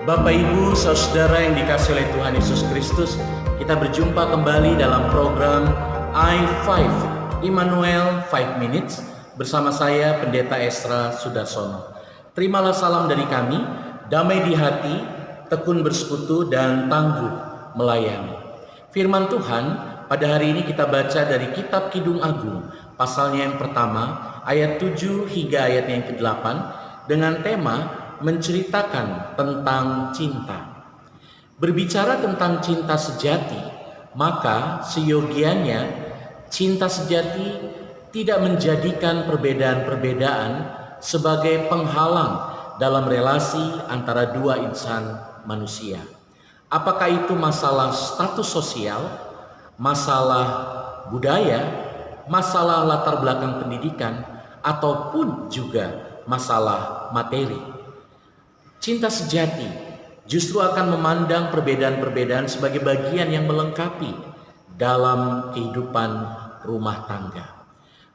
Bapak Ibu, saudara yang dikasihi oleh Tuhan Yesus Kristus, kita berjumpa kembali dalam program I5 Immanuel 5 Minutes bersama saya Pendeta Esra Sudarsono. Terimalah salam dari kami, damai di hati, tekun bersekutu dan tangguh melayani. Firman Tuhan pada hari ini kita baca dari kitab Kidung Agung, pasalnya yang pertama, ayat 7 hingga ayatnya yang ke-8 dengan tema menceritakan tentang cinta. Berbicara tentang cinta sejati, maka seyogianya cinta sejati tidak menjadikan perbedaan-perbedaan sebagai penghalang dalam relasi antara dua insan manusia. Apakah itu masalah status sosial, masalah budaya, masalah latar belakang pendidikan, ataupun juga masalah materi. Cinta sejati justru akan memandang perbedaan-perbedaan sebagai bagian yang melengkapi dalam kehidupan rumah tangga.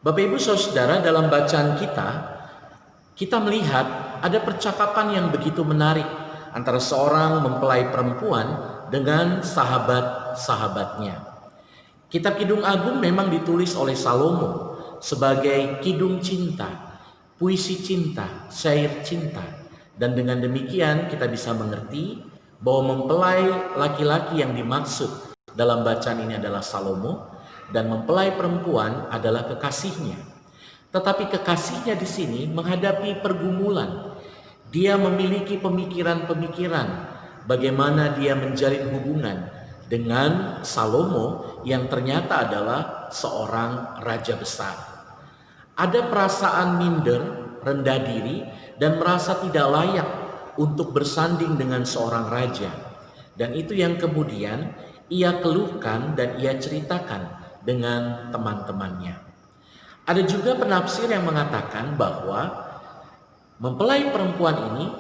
Bapak Ibu Saudara, dalam bacaan kita melihat ada percakapan yang begitu menarik antara seorang mempelai perempuan dengan sahabat-sahabatnya. Kitab Kidung Agung memang ditulis oleh Salomo sebagai kidung cinta, puisi cinta, syair cinta. Dan dengan demikian kita bisa mengerti bahwa mempelai laki-laki yang dimaksud dalam bacaan ini adalah Salomo dan mempelai perempuan adalah kekasihnya. Tetapi kekasihnya di sini menghadapi pergumulan. Dia memiliki pemikiran-pemikiran bagaimana dia menjalin hubungan dengan Salomo yang ternyata adalah seorang raja besar. Ada perasaan minder, rendah diri, dan merasa tidak layak untuk bersanding dengan seorang raja. Dan itu yang kemudian ia keluhkan dan ia ceritakan dengan teman-temannya. Ada juga penafsir yang mengatakan bahwa mempelai perempuan ini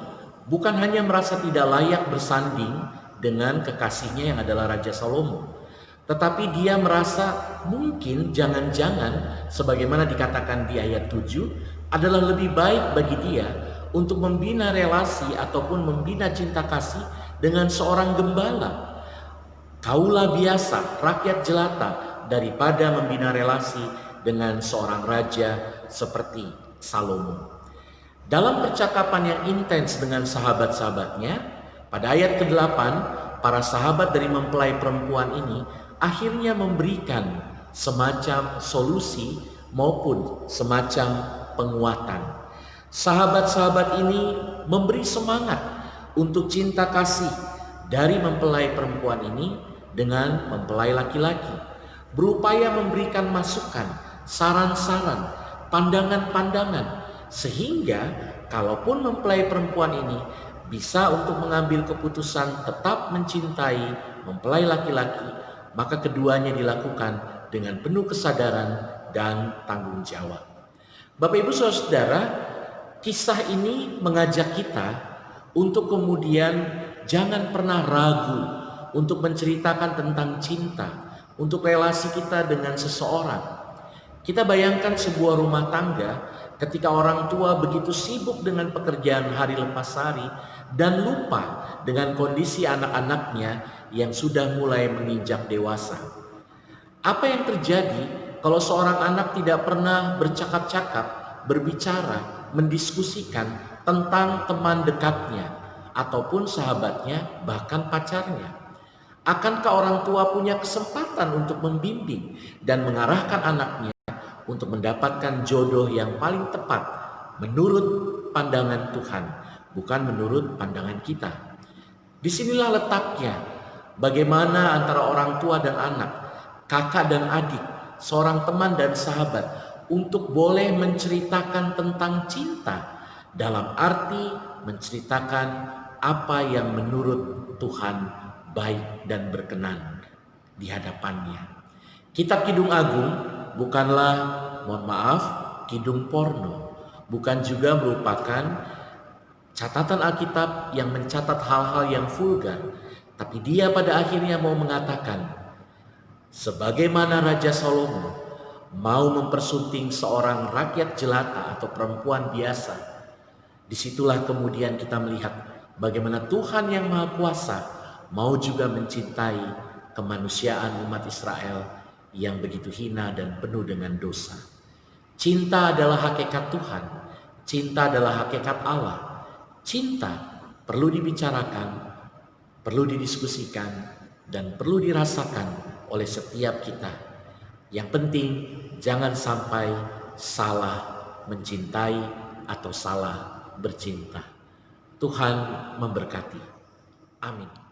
bukan hanya merasa tidak layak bersanding dengan kekasihnya yang adalah Raja Salomo, tetapi dia merasa mungkin jangan-jangan sebagaimana dikatakan di ayat 7 adalah lebih baik bagi dia untuk membina relasi ataupun membina cinta kasih dengan seorang gembala, kaula biasa, rakyat jelata, daripada membina relasi dengan seorang raja seperti Salomo. Dalam percakapan yang intens dengan sahabat-sahabatnya, pada ayat ke-8, para sahabat dari mempelai perempuan ini akhirnya memberikan semacam solusi maupun semacam penguatan. Sahabat-sahabat ini memberi semangat untuk cinta kasih dari mempelai perempuan ini dengan mempelai laki-laki, berupaya memberikan masukan, saran-saran, pandangan-pandangan, sehingga kalaupun mempelai perempuan ini bisa untuk mengambil keputusan tetap mencintai mempelai laki-laki, maka keduanya dilakukan dengan penuh kesadaran dan tanggung jawab. Bapak Ibu Saudara, kisah ini mengajak kita untuk kemudian jangan pernah ragu untuk menceritakan tentang cinta, untuk relasi kita dengan seseorang. Kita bayangkan sebuah rumah tangga ketika orang tua begitu sibuk dengan pekerjaan hari lepas hari dan lupa dengan kondisi anak-anaknya yang sudah mulai menginjak dewasa. Apa yang terjadi kalau seorang anak tidak pernah bercakap-cakap, berbicara, mendiskusikan tentang teman dekatnya ataupun sahabatnya, bahkan pacarnya? Akankah orang tua punya kesempatan untuk membimbing dan mengarahkan anaknya untuk mendapatkan jodoh yang paling tepat menurut pandangan Tuhan, bukan menurut pandangan kita? Disinilah letaknya bagaimana antara orang tua dan anak, kakak dan adik, seorang teman dan sahabat untuk boleh menceritakan tentang cinta dalam arti menceritakan apa yang menurut Tuhan baik dan berkenan di hadapannya. Kitab Kidung Agung bukanlah, mohon maaf, kidung porno, bukan juga merupakan catatan Alkitab yang mencatat hal-hal yang vulgar, tapi dia pada akhirnya mau mengatakan sebagaimana Raja Salomo mau mempersunting seorang rakyat jelata atau perempuan biasa, disitulah kemudian kita melihat bagaimana Tuhan yang Maha Kuasa mau juga mencintai kemanusiaan umat Israel yang begitu hina dan penuh dengan dosa. Cinta adalah hakikat Tuhan, cinta adalah hakikat Allah. Cinta perlu dibicarakan, perlu didiskusikan, dan perlu dirasakan oleh setiap kita. Yang penting jangan sampai salah mencintai atau salah bercinta. Tuhan memberkati. Amin.